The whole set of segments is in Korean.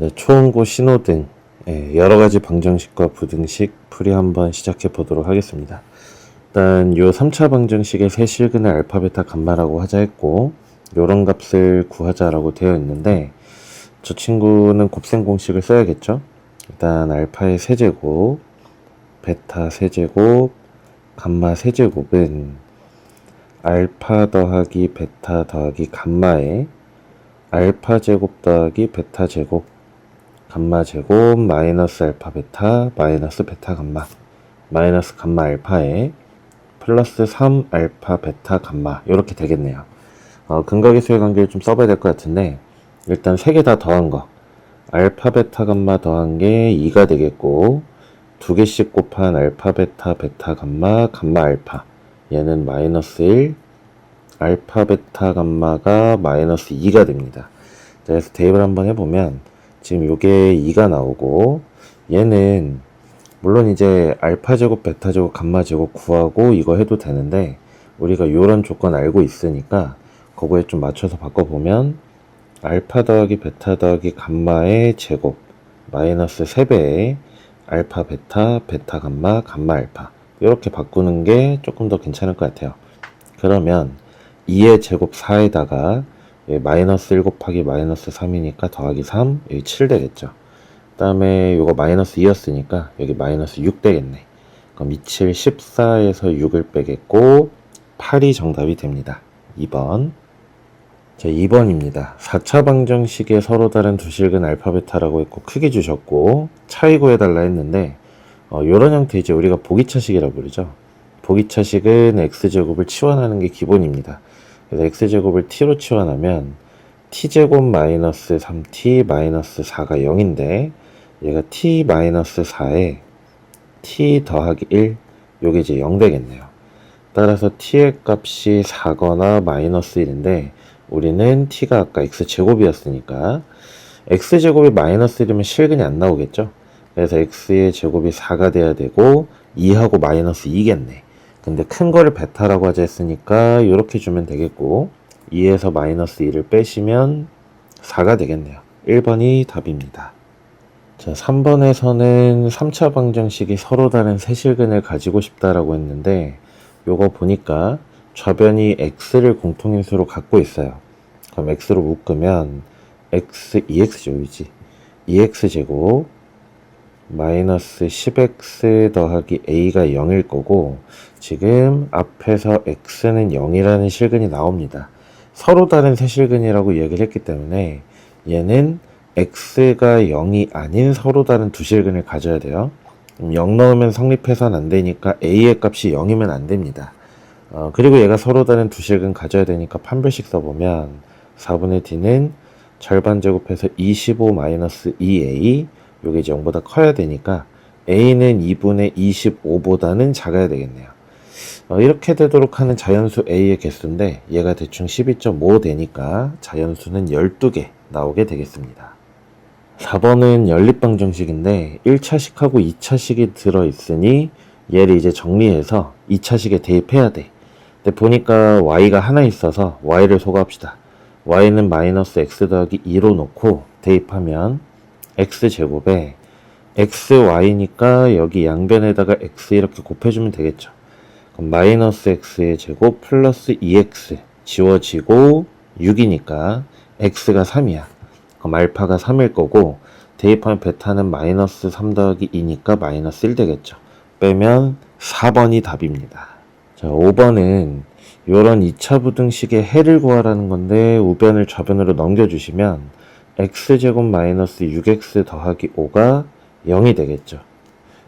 네, 초음고 신호등, 여러 가지 방정식과 부등식 풀이 한번 시작해 보도록 하겠습니다. 일단 요 3차 방정식의 세 실근을 알파, 베타, 감마라고 하자 했고, 요런 값을 구하자라고 되어 있는데, 저 친구는 곱셈 공식을 써야겠죠? 일단 알파의 세제곱, 베타 세제곱, 감마 세제곱은 알파 더하기 베타 더하기 감마의 알파 제곱 더하기 베타 제곱, 감마 제곱 마이너스 알파 베타 마이너스 베타 감마 마이너스 감마 알파에 플러스 3 알파 베타 감마 이렇게 되겠네요. 근각의 관계를 좀 써봐야 될 것 같은데, 일단 3개 다 더한 거 알파 베타 감마 더한 게 2가 되겠고, 2개씩 곱한 알파 베타 베타 감마 감마 알파, 얘는 마이너스 1 알파 베타 감마가 마이너스 2가 됩니다. 자, 그래서 대입을 한번 해보면 지금 요게 2가 나오고, 얘는 물론 이제 알파 제곱 베타 제곱 감마 제곱 구하고 이거 해도 되는데, 우리가 요런 조건 알고 있으니까 그거에 좀 맞춰서 바꿔보면 알파 더하기 베타 더하기 감마의 제곱 마이너스 3배의 알파 베타 베타 감마 감마 알파, 이렇게 바꾸는 게 조금 더 괜찮을 것 같아요. 그러면 2의 제곱 4에다가 마이너스 1 곱하기 마이너스 3이니까 더하기 3, 여기 7 되겠죠. 그 다음에 요거 마이너스 2였으니까 여기 마이너스 6 되겠네. 그럼 2, 7, 14에서 6을 빼겠고 8이 정답이 됩니다. 2번. 자, 2번입니다. 4차 방정식에 서로 다른 두 실근 알파 베타라고 했고 크게 주셨고 차이 구해달라 했는데, 요런 형태 이제 우리가 보기차식이라고 부르죠. 보기차식은 x제곱을 치환하는 게 기본입니다. 그래서 x제곱을 t로 치환하면 t제곱 마이너스 3t 마이너스 4가 0인데, 얘가 t 마이너스 4에 t 더하기 1, 요게 이제 0 되겠네요. 따라서 t의 값이 4거나 마이너스 1인데, 우리는 t가 아까 x제곱이었으니까 x제곱이 마이너스 1이면 실근이 안 나오겠죠. 그래서 x의 제곱이 4가 돼야 되고 2하고 마이너스 2겠네. 근데 큰 거를 베타라고 하자 했으니까 이렇게 주면 되겠고, 2에서 마이너스 2를 빼시면 4가 되겠네요. 1번이 답입니다. 자, 3번에서는 3차 방정식이 서로 다른 세 실근을 가지고 싶다라고 했는데, 요거 보니까 좌변이 x를 공통인수로 갖고 있어요. 그럼 x로 묶으면 x 2x제곱이지. 2x제곱 마이너스 10x 더하기 a가 0일 거고, 지금 앞에서 x는 0이라는 실근이 나옵니다. 서로 다른 세 실근이라고 이야기를 했기 때문에 얘는 x가 0이 아닌 서로 다른 두 실근을 가져야 돼요. 0 넣으면 성립해서는 안 되니까 a의 값이 0이면 안 됩니다. 그리고 얘가 서로 다른 두 실근 가져야 되니까 판별식 써보면 4분의 d는 절반 제곱해서 25 마이너스 2a, 요게 이제 0보다 커야 되니까 a는 2분의 25보다는 작아야 되겠네요. 이렇게 되도록 하는 자연수 a의 개수인데, 얘가 대충 12.5 되니까 자연수는 12개 나오게 되겠습니다. 4번은 연립방정식인데 1차식하고 2차식이 들어있으니 얘를 이제 정리해서 2차식에 대입해야 돼. 근데 보니까 y가 하나 있어서 y를 소거합시다. y는 마이너스 x 더하기 2로 놓고 대입하면 x제곱에 xy니까 여기 양변에다가 x 이렇게 곱해주면 되겠죠. 그럼 마이너스 x의 제곱 플러스 2x 지워지고 6이니까 x가 3이야. 그럼 알파가 3일 거고, 대입하면 베타는 마이너스 3 더하기 2니까 마이너스 1 되겠죠. 빼면 4번이 답입니다. 자, 5번은 요런 2차 부등식의 해를 구하라는 건데, 우변을 좌변으로 넘겨주시면 x제곱 마이너스 6x 더하기 5가 0이 되겠죠.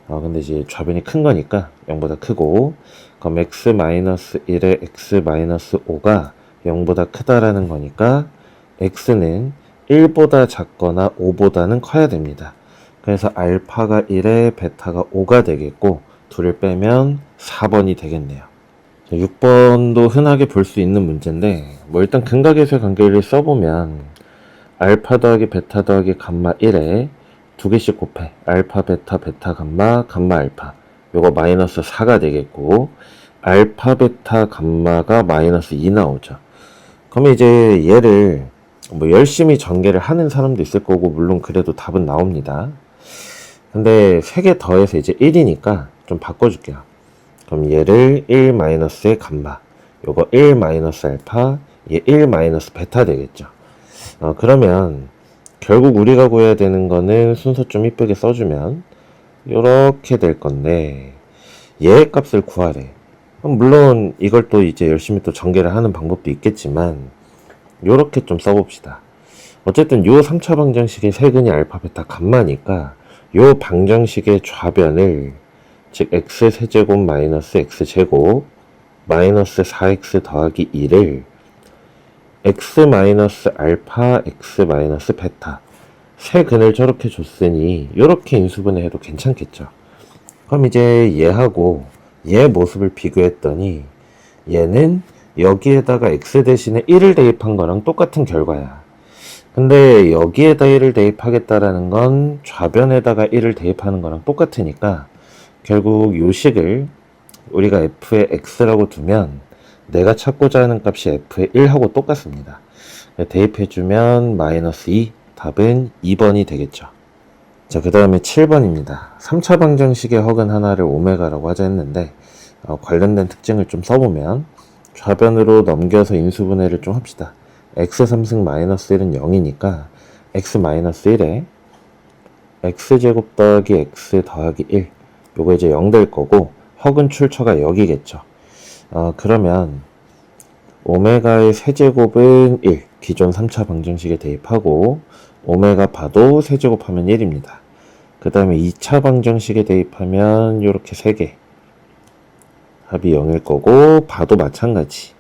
근데 이제 좌변이 큰 거니까 0보다 크고, 그럼 x 마이너스 1에 x 마이너스 5가 0보다 크다라는 거니까 x는 1보다 작거나 5보다는 커야 됩니다. 그래서 알파가 1에 베타가 5가 되겠고, 둘을 빼면 4번이 되겠네요. 6번도 흔하게 볼 수 있는 문제인데, 일단 근각에서의 관계를 써보면 알파 더하기 베타 더하기 감마 1에 2개씩 곱해 알파 베타 베타 감마 감마 알파, 요거 마이너스 4가 되겠고, 알파 베타 감마가 마이너스 2 나오죠. 그러면 이제 얘를 뭐 열심히 전개를 하는 사람도 있을 거고, 물론 그래도 답은 나옵니다. 근데 3개 더해서 이제 1이니까 좀 바꿔줄게요. 그럼 얘를 1-의 감마, 요거 1-알파, 얘 1-베타 되겠죠. 그러면 결국 우리가 구해야 되는 거는 순서 좀 이쁘게 써주면 요렇게 될 건데, 얘의 값을 구하래. 물론 이걸 또 이제 열심히 또 전개를 하는 방법도 있겠지만, 요렇게 좀 써봅시다. 어쨌든 요 3차 방정식의 세근이 알파, 베타, 감마니까 요 방정식의 좌변을, 즉 x세제곱 마이너스 x제곱 마이너스 4x 더하기 2를 x 마이너스 알파, x 마이너스 베타 세 근을 저렇게 줬으니 요렇게 인수분해 해도 괜찮겠죠. 그럼 이제 얘하고 얘 모습을 비교했더니 얘는 여기에다가 x 대신에 1을 대입한 거랑 똑같은 결과야. 근데 여기에다 1을 대입하겠다라는 건 좌변에다가 1을 대입하는 거랑 똑같으니까 결국 요 식을 우리가 f의 x라고 두면 내가 찾고자 하는 값이 f의 1하고 똑같습니다. 대입해주면 마이너스 2, 답은 2번이 되겠죠. 자, 그 다음에 7번입니다. 3차 방정식의 허근 하나를 오메가라고 하자 했는데 관련된 특징을 좀 써보면 좌변으로 넘겨서 인수분해를 좀 합시다. x3승 마이너스 1은 0이니까 x 마이너스 1에 x제곱 더하기 x 더하기 1, 요거 이제 0 될 거고 허근 출처가 여기겠죠. 그러면 오메가의 세제곱은 1, 기존 3차 방정식에 대입하고 오메가 바도 세제곱하면 1입니다. 그 다음에 2차 방정식에 대입하면 이렇게 3개 합이 0일 거고 바도 마찬가지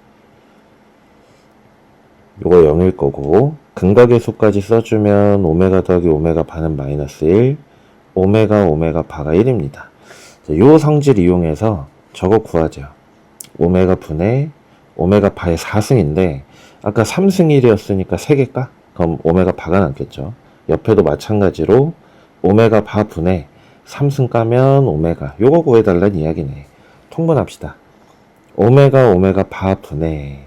요거 0일 거고 근각의 수까지 써주면 오메가 더하기 오메가 바는 마이너스 1, 오메가 바가 1입니다. 요 성질 이용해서 저거 구하죠. 오메가 분의 오메가 바의 4승인데 아까 3승 1이었으니까 3개까? 그럼 오메가 바가 남겠죠. 옆에도 마찬가지로 오메가 바 분의 3승 까면 오메가, 요거 구해달라는 이야기네. 통분합시다. 오메가 바 분의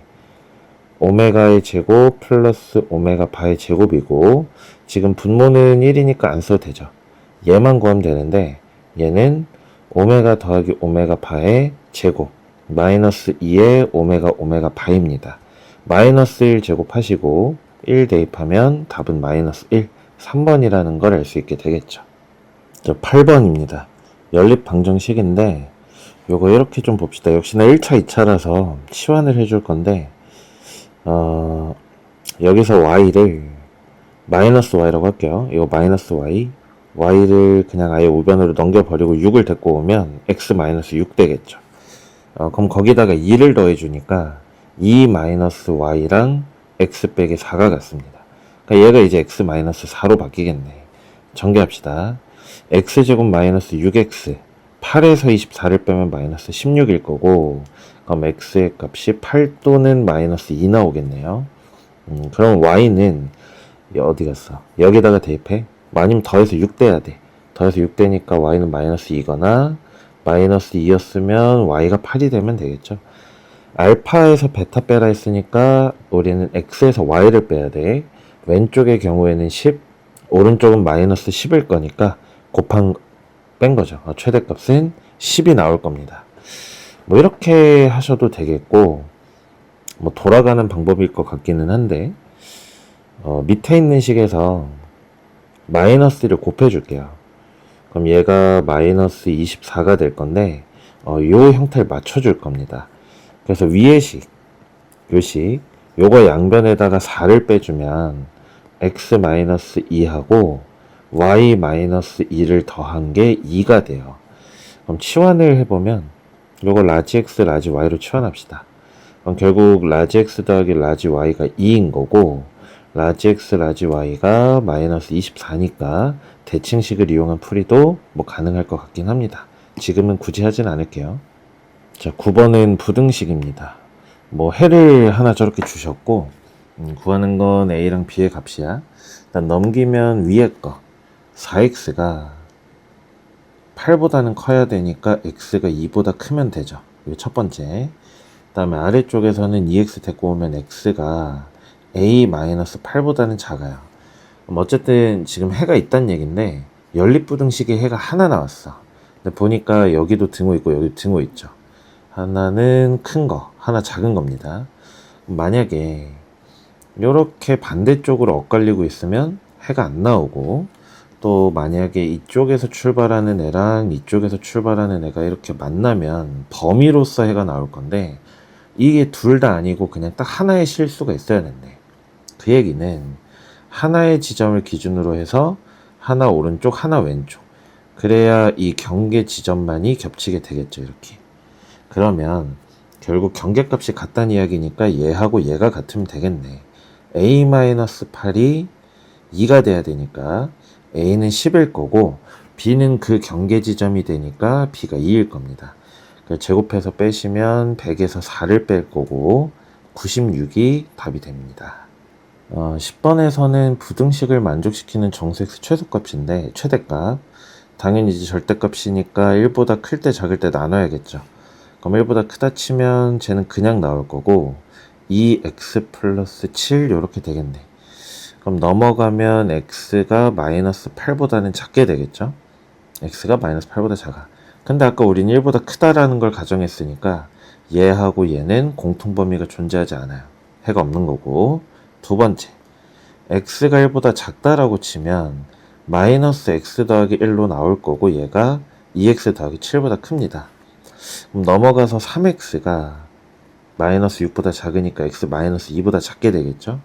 오메가의 제곱 플러스 오메가 바의 제곱이고 지금 분모는 1이니까 안 써도 되죠. 얘만 구하면 되는데 얘는 오메가 더하기 오메가 바의 제곱 마이너스 2의 오메가 바입니다. 마이너스 1 제곱하시고 1 대입하면 답은 마이너스 1, 3번이라는 걸 알 수 있게 되겠죠. 8번입니다. 연립 방정식인데 요거 이렇게 좀 봅시다. 역시나 1차, 2차라서 치환을 해줄 건데 여기서 y를 마이너스 y라고 할게요. 이거 마이너스 y를 그냥 아예 우변으로 넘겨버리고 6을 데리고 오면 x 마이너스 6 되겠죠. 그럼 거기다가 2를 더해주니까 2 마이너스 y랑 x 빼기 4가 같습니다. 그러니까 얘가 이제 x 마이너스 4로 바뀌겠네. 전개합시다. x제곱 마이너스 6x 8에서 24를 빼면 마이너스 16일 거고 그럼 x의 값이 8 또는 마이너스 2 나오겠네요. 그럼 y는 어디 갔어? 여기다가 대입해? 아니면 더해서 6 돼야 돼. 더해서 6 되니까 y는 마이너스 2거나 마이너스 2였으면 y가 8이 되면 되겠죠. 알파에서 베타 빼라 했으니까 우리는 x에서 y를 빼야 돼. 왼쪽의 경우에는 10, 오른쪽은 마이너스 10일 거니까 뺀 거죠. 최대값은 10이 나올 겁니다. 뭐 이렇게 하셔도 되겠고 뭐 돌아가는 방법일 것 같기는 한데 밑에 있는 식에서 마이너스를 곱해줄게요. 그럼 얘가 마이너스 24가 될 건데 요 형태를 맞춰줄 겁니다. 그래서 위의 식, 요거 양변에다가 4를 빼주면 x 2하고 y 2를 더한 게 2가 돼요. 그럼 치환을 해보면 요거 라지 x 라지 y로 치환합시다. 그럼 결국 라지 x 더하기 라지 y가 2인 거고 라지 x 라지 y가 마이너스 24니까 대칭식을 이용한 풀이도 뭐 가능할 것 같긴 합니다. 지금은 굳이 하진 않을게요. 자, 9번은 부등식입니다. 뭐 해를 하나 저렇게 주셨고 구하는 건 a랑 b의 값이야. 일단 넘기면 위에 거 4x가 8보다는 커야 되니까 x가 2보다 크면 되죠. 이게 첫 번째. 그 다음에 아래쪽에서는 2x 데리고 오면 x가 a-8보다는 작아요. 그럼 어쨌든 지금 해가 있단 얘긴데 연립부등식에 해가 하나 나왔어. 근데 보니까 여기도 등호 있고 여기도 등호 있죠. 하나는 큰 거, 하나 작은 겁니다. 만약에 이렇게 반대쪽으로 엇갈리고 있으면 해가 안 나오고, 또 만약에 이쪽에서 출발하는 애랑 이쪽에서 출발하는 애가 이렇게 만나면 범위로서 해가 나올 건데, 이게 둘 다 아니고 그냥 딱 하나의 실수가 있어야 된대. 그 얘기는 하나의 지점을 기준으로 해서 하나 오른쪽 하나 왼쪽, 그래야 이 경계 지점만이 겹치게 되겠죠. 이렇게. 그러면 결국 경계값이 같다는 이야기니까 얘하고 얘가 같으면 되겠네. a-8이 2가 돼야 되니까 a는 10일 거고 b는 그 경계 지점이 되니까 b가 2일 겁니다. 제곱해서 빼시면 100에서 4를 뺄 거고 96이 답이 됩니다. 10번에서는 부등식을 만족시키는 정수x 최소값인데 최대값, 당연히 이제 절대값이니까 1보다 클 때 작을 때 나눠야겠죠. 그럼 1보다 크다 치면 쟤는 그냥 나올 거고 2x 플러스 7 이렇게 되겠네. 그럼 넘어가면 x가 마이너스 8보다는 작게 되겠죠. x가 마이너스 8보다 작아. 근데 아까 우린 1보다 크다라는 걸 가정했으니까 얘하고 얘는 공통범위가 존재하지 않아요. 해가 없는 거고. 두 번째, x가 1보다 작다라고 치면 마이너스 x 더하기 1로 나올 거고 얘가 2x 더하기 7보다 큽니다. 그럼 넘어가서 3x가 마이너스 6보다 작으니까 x 마이너스 2보다 작게 되겠죠.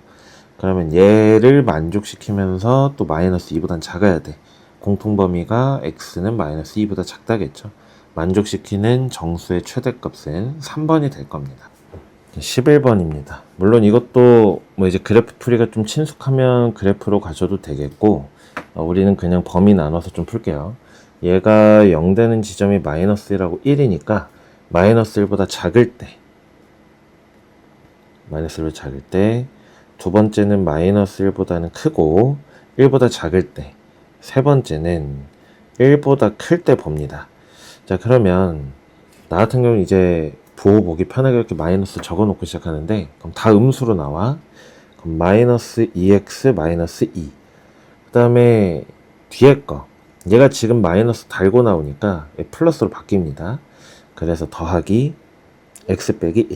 그러면 얘를 만족시키면서 또 마이너스 2보단 작아야 돼. 공통범위가 x는 마이너스 2보다 작다겠죠. 만족시키는 정수의 최대값은 3번이 될 겁니다. 11번입니다. 물론 이것도 뭐 이제 그래프 풀이가 좀 친숙하면 그래프로 가셔도 되겠고, 우리는 그냥 범위 나눠서 좀 풀게요. 얘가 0 되는 지점이 마이너스 1하고 1이니까 마이너스 1보다 작을 때, 마이너스 1보다 작을 때, 두 번째는 마이너스 1보다는 크고 1보다 작을 때, 세 번째는 1보다 클 때 봅니다. 자, 그러면 나 같은 경우는 이제 부호 보기 편하게 이렇게 마이너스 적어놓고 시작하는데, 그럼 다 음수로 나와. 그럼 마이너스 2x 마이너스 2. 그 다음에 뒤에 거, 얘가 지금 마이너스 달고 나오니까 플러스로 바뀝니다. 그래서 더하기 x 빼기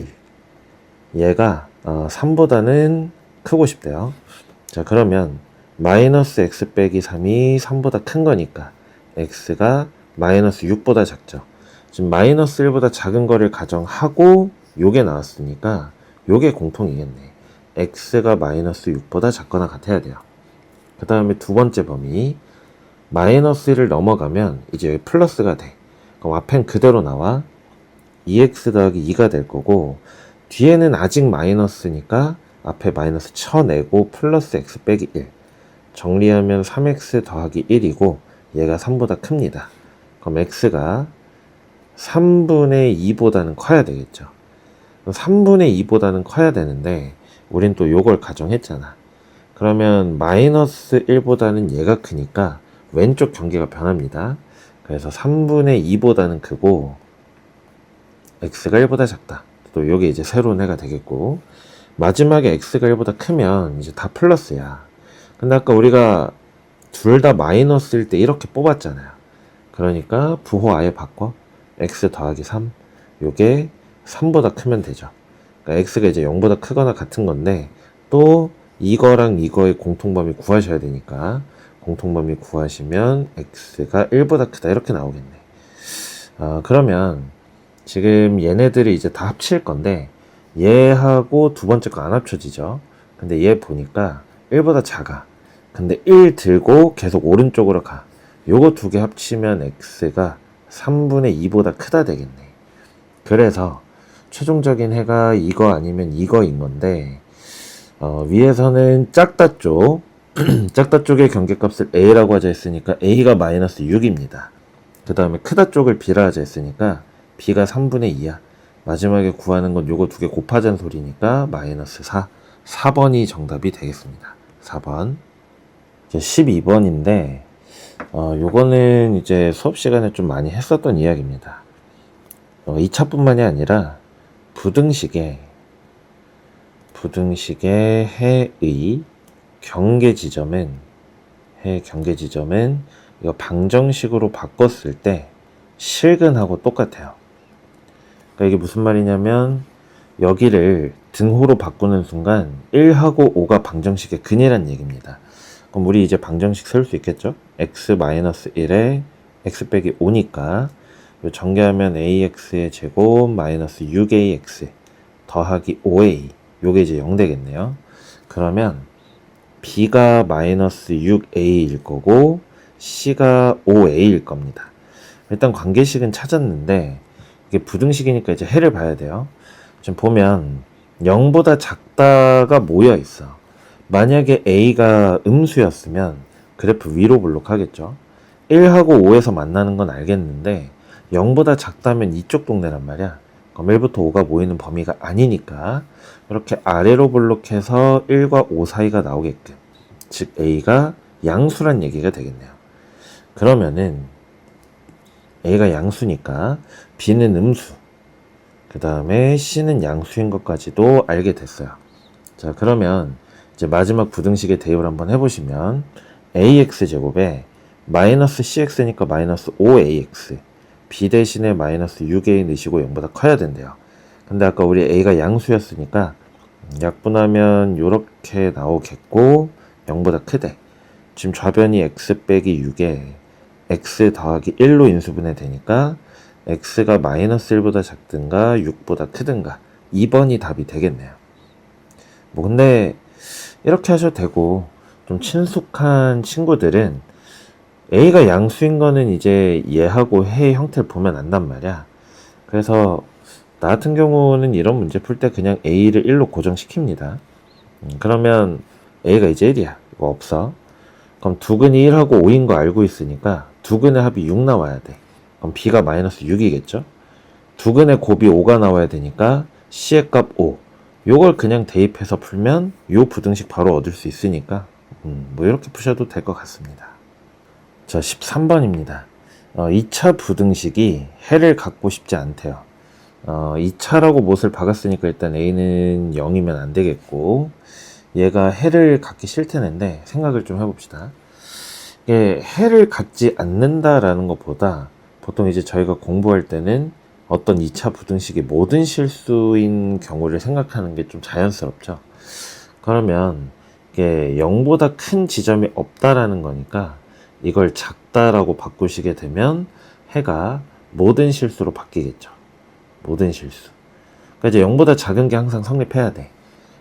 1. 얘가 3보다는 크고 싶대요. 자, 그러면 마이너스 x 빼기 3이 3보다 큰 거니까 x가 마이너스 6보다 작죠. 지금 마이너스 1보다 작은 거를 가정하고 요게 나왔으니까 요게 공통이겠네. x가 마이너스 6보다 작거나 같아야 돼요. 그 다음에 두 번째 범위, 마이너스 1을 넘어가면 이제 여기 플러스가 돼. 그럼 앞엔 그대로 나와 2x 더하기 2가 될 거고, 뒤에는 아직 마이너스니까 앞에 마이너스 쳐내고 플러스 x 빼기 1. 정리하면 3x 더하기 1이고 얘가 3보다 큽니다. 그럼 x가 3분의 2보다는 커야 되겠죠. 3분의 2보다는 커야 되는데 우린 또 요걸 가정했잖아. 그러면 마이너스 1보다는 얘가 크니까 왼쪽 경계가 변합니다. 그래서 3분의 2보다는 크고 x가 1보다 작다. 또 요게 이제 새로운 해가 되겠고, 마지막에 x가 1보다 크면 이제 다 플러스야. 근데 아까 우리가 둘 다 마이너스일 때 이렇게 뽑았잖아요. 그러니까 부호 아예 바꿔. x 더하기 3. 요게 3보다 크면 되죠. 그러니까 x가 이제 0보다 크거나 같은 건데, 또 이거랑 이거의 공통범위 구하셔야 되니까 공통범위 구하시면 x가 1보다 크다 이렇게 나오겠네. 그러면 지금 얘네들이 이제 다 합칠 건데 얘하고 두 번째 거 안 합쳐지죠. 근데 얘 보니까 1보다 작아. 근데 1 들고 계속 오른쪽으로 가. 요거 두 개 합치면 x가 3분의 2보다 크다 되겠네. 그래서 최종적인 해가 이거 아니면 이거인 건데, 위에서는 작다 쪽 작다 쪽의 경계값을 a라고 하자 했으니까 a가 마이너스 6입니다. 그 다음에 크다 쪽을 b라 하자 했으니까 b가 3분의 2야. 마지막에 구하는 건 요거 두 개 곱하자는 소리니까 마이너스 4. 4번이 정답이 되겠습니다. 4번. 이제 12번인데, 요거는 이제 수업 시간에 좀 많이 했었던 이야기입니다. 2차뿐만이 아니라 부등식에 부등식의 해의 경계 지점은 이거 방정식으로 바꿨을 때 실근하고 똑같아요. 그러니까 이게 무슨 말이냐면 여기를 등호로 바꾸는 순간 1하고 5가 방정식의 근이란 얘기입니다. 그럼 우리 이제 방정식 세울 수 있겠죠? x-1에 x 빼기 5니까 전개하면 ax의 제곱 마이너스 6ax 더하기 5a 요게 이제 0 되겠네요. 그러면 b가 마이너스 6a일 거고 c가 5a일 겁니다. 일단 관계식은 찾았는데 이게 부등식이니까 이제 해를 봐야 돼요. 지금 보면 0보다 작다가 모여 있어. 만약에 a가 음수였으면 그래프 위로 볼록하겠죠. 1하고 5에서 만나는 건 알겠는데 0보다 작다면 이쪽 동네란 말이야. 그럼 1부터 5가 모이는 범위가 아니니까 이렇게 아래로 볼록해서 1과 5 사이가 나오게끔, 즉 a가 양수란 얘기가 되겠네요. 그러면은 a가 양수니까 b는 음수, 그 다음에 c는 양수인 것까지도 알게 됐어요. 자, 그러면 이제 마지막 부등식의 대입을 한번 해보시면 ax제곱에 마이너스 cx니까 마이너스 5ax, b 대신에 마이너스 6a 넣으시고 0보다 커야 된대요. 근데 아까 우리 a가 양수였으니까 약분하면 요렇게 나오겠고 0보다 크대. 지금 좌변이 x 빼기 6에 x 더하기 1로 인수분해 되니까 x가 마이너스 1보다 작든가 6보다 크든가 2번이 답이 되겠네요. 뭐 근데 이렇게 하셔도 되고, 좀 친숙한 친구들은 a가 양수인 거는 이제 얘하고 해의 형태를 보면 안단 말이야. 그래서 나 같은 경우는 이런 문제 풀 때 그냥 a를 1로 고정시킵니다. 그러면 a가 이제 1이야. 이거 없어. 그럼 두근이 1하고 5인 거 알고 있으니까 두근의 합이 6 나와야 돼. 그럼 b가 마이너스 6이겠죠? 두근의 곱이 5가 나와야 되니까 c의 값 5. 요걸 그냥 대입해서 풀면 요 부등식 바로 얻을 수 있으니까 뭐 이렇게 푸셔도 될 것 같습니다. 자, 13번입니다. 2차 부등식이 해를 갖고 싶지 않대요. 2차라고 못을 박았으니까 일단 a는 0이면 안 되겠고, 얘가 해를 갖기 싫다는데 생각을 좀 해봅시다. 이게 해를 갖지 않는다라는 것보다 보통 이제 저희가 공부할 때는 어떤 2차 부등식의 모든 실수인 경우를 생각하는 게 좀 자연스럽죠. 그러면 이게 0보다 큰 지점이 없다라는 거니까 이걸 작다라고 바꾸시게 되면 해가 모든 실수로 바뀌겠죠. 모든 실수. 그러니까 이제 0보다 작은 게 항상 성립해야 돼.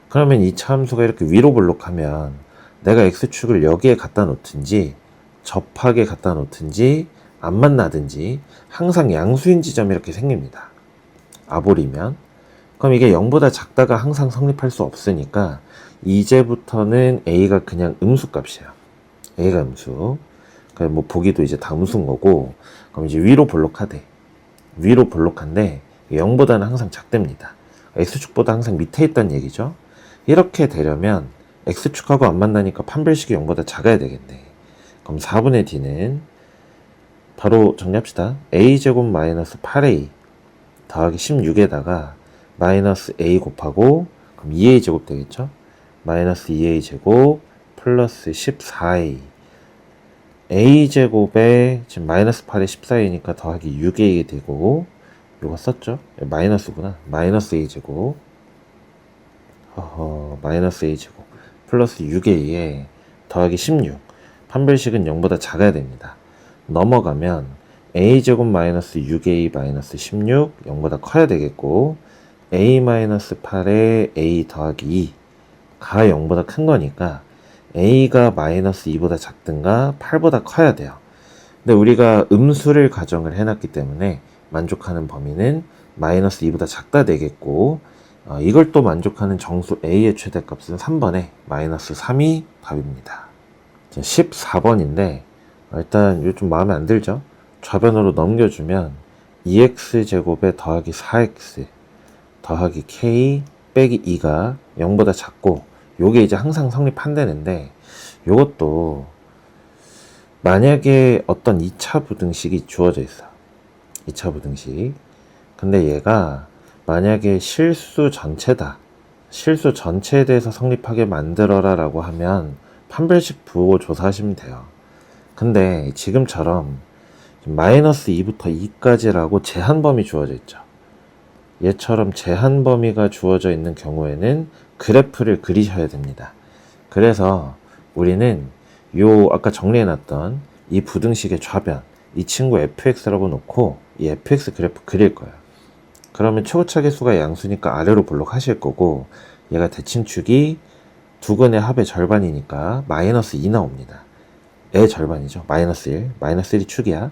그러면 2차 함수가 이렇게 위로 볼록하면 내가 x축을 여기에 갖다 놓든지 접하게 갖다 놓든지 안 만나든지 항상 양수인 지점이 이렇게 생깁니다. 아볼이면. 그럼 이게 0보다 작다가 항상 성립할 수 없으니까 이제부터는 a가 그냥 음수값이에요. a가 음수. 그럼 뭐 보기도 이제 다 음수인 거고, 그럼 이제 위로 볼록하대. 위로 볼록한데 0보다는 항상 작답니다. x축보다 항상 밑에 있다는 얘기죠. 이렇게 되려면 x축하고 안 만나니까 판별식이 0보다 작아야 되겠네. 그럼 4분의 d는 바로 정리합시다. a제곱 마이너스 8a 더하기 16에다가 마이너스 a 곱하고 그럼 2a 제곱 되겠죠? 마이너스 2a 제곱 플러스 14a, a 제곱에 지금 마이너스 8에 14a니까 더하기 6a 되고, 요거 썼죠? 마이너스구나. 마이너스 a 제곱 마이너스 a 제곱 플러스 6a에 더하기 16. 판별식은 0보다 작아야 됩니다. 넘어가면 a제곱 마이너스 6a 마이너스 16 0보다 커야 되겠고, a 마이너스 8에 a 더하기 2가 0보다 큰 거니까 a가 마이너스 2보다 작든가 8보다 커야 돼요. 근데 우리가 음수를 가정을 해놨기 때문에 만족하는 범위는 마이너스 2보다 작다 되겠고, 이걸 또 만족하는 정수 a의 최대값은 3번에 마이너스 3이 답입니다. 14번인데 일단 이거 좀 마음에 안 들죠? 좌변으로 넘겨주면 2x제곱에 더하기 4x 더하기 k 빼기 2가 0보다 작고, 요게 이제 항상 성립한다는데, 요것도 만약에 어떤 2차 부등식이 주어져 있어. 2차 부등식. 근데 얘가 만약에 실수 전체다. 실수 전체에 대해서 성립하게 만들어라 라고 하면 판별식 부호 조사하시면 돼요. 근데 지금처럼 마이너스 2부터 2까지라고 제한 범위 주어져 있죠. 얘처럼 제한 범위가 주어져 있는 경우에는 그래프를 그리셔야 됩니다. 그래서 우리는 아까 정리해놨던 이 부등식의 좌변, 이 친구 fx라고 놓고 이 fx 그래프 그릴 거예요. 그러면 최고차 계수가 양수니까 아래로 볼록하실 거고, 얘가 대칭축이 두 근의 합의 절반이니까 마이너스 2 나옵니다. 의 절반이죠. 마이너스 1. 마이너스 1이 축이야.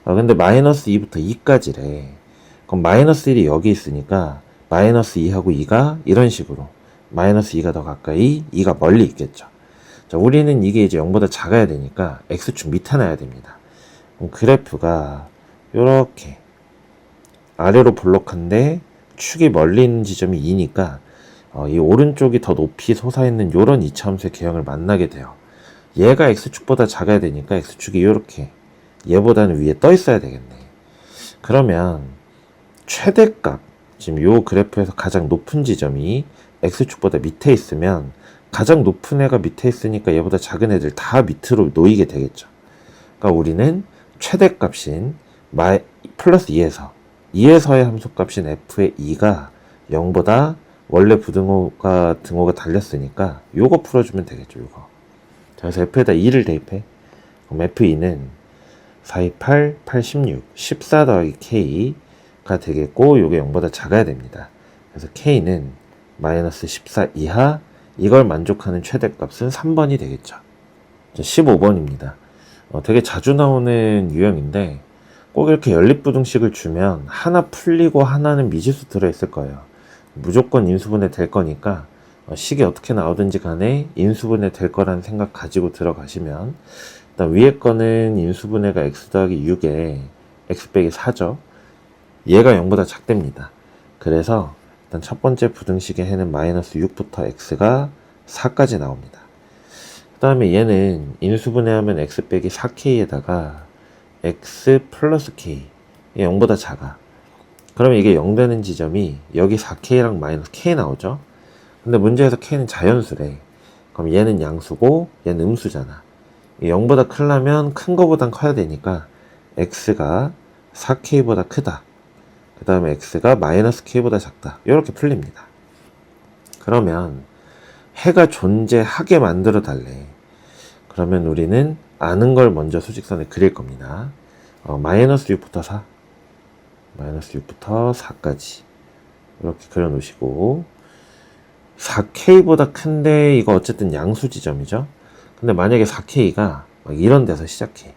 근데 마이너스 2부터 2까지래. 그럼 마이너스 1이 여기 있으니까 마이너스 2하고 2가 이런 식으로 마이너스 2가 더 가까이, 2가 멀리 있겠죠. 자, 우리는 이게 이제 0보다 작아야 되니까 x축 밑에 놔야 됩니다. 그럼 그래프가 요렇게 아래로 볼록한데 축이 멀리 있는 지점이 2니까 이 오른쪽이 더 높이 솟아있는 요런 이차함수의 개형을 만나게 돼요. 얘가 x축보다 작아야 되니까 x축이 요렇게 얘보다는 위에 떠 있어야 되겠네. 그러면 최대값, 지금 요 그래프에서 가장 높은 지점이 x축보다 밑에 있으면 가장 높은 애가 밑에 있으니까 얘보다 작은 애들 다 밑으로 놓이게 되겠죠. 그러니까 우리는 최대값인 플러스 2에서의 함수값인 f의 2가 0보다 원래 부등호가 등호가 달렸으니까 요거 풀어주면 되겠죠. 요거. 자, 그래서 f에다 2를 대입해. 그럼 f2는 4, 2, 8, 8, 16, 14 더하기 k가 되겠고, 요게 0보다 작아야 됩니다. 그래서 k는 마이너스 14 이하, 이걸 만족하는 최대값은 3번이 되겠죠. 15번입니다. 되게 자주 나오는 유형인데 꼭 이렇게 연립부등식을 주면 하나 풀리고 하나는 미지수 들어있을 거예요. 무조건 인수분해 될 거니까 식이 어떻게 나오든지 간에 인수분해 될 거라는 생각 가지고 들어가시면, 일단 위에 거는 인수분해가 x 더하기 6에 x 빼기 4죠. 얘가 0보다 작답니다. 그래서 일단 첫 번째 부등식의 해는 마이너스 6부터 x가 4까지 나옵니다. 그 다음에 얘는 인수분해하면 x 빼기 4k에다가 x 플러스 k, 이게 0보다 작아. 그러면 이게 0 되는 지점이 여기 4k랑 마이너스 k 나오죠. 근데 문제에서 k는 자연수래. 그럼 얘는 양수고 얘는 음수잖아. 0보다 크려면 큰 거보단 커야 되니까 x가 4k보다 크다. 그 다음에 x가 마이너스 k보다 작다. 이렇게 풀립니다. 그러면 해가 존재하게 만들어 달래. 그러면 우리는 아는 걸 먼저 수직선에 그릴 겁니다. 마이너스 6부터 4, 마이너스 6부터 4까지 이렇게 그려 놓으시고, 4k보다 큰데 이거 어쨌든 양수 지점이죠. 근데 만약에 4k가 이런 데서 시작해.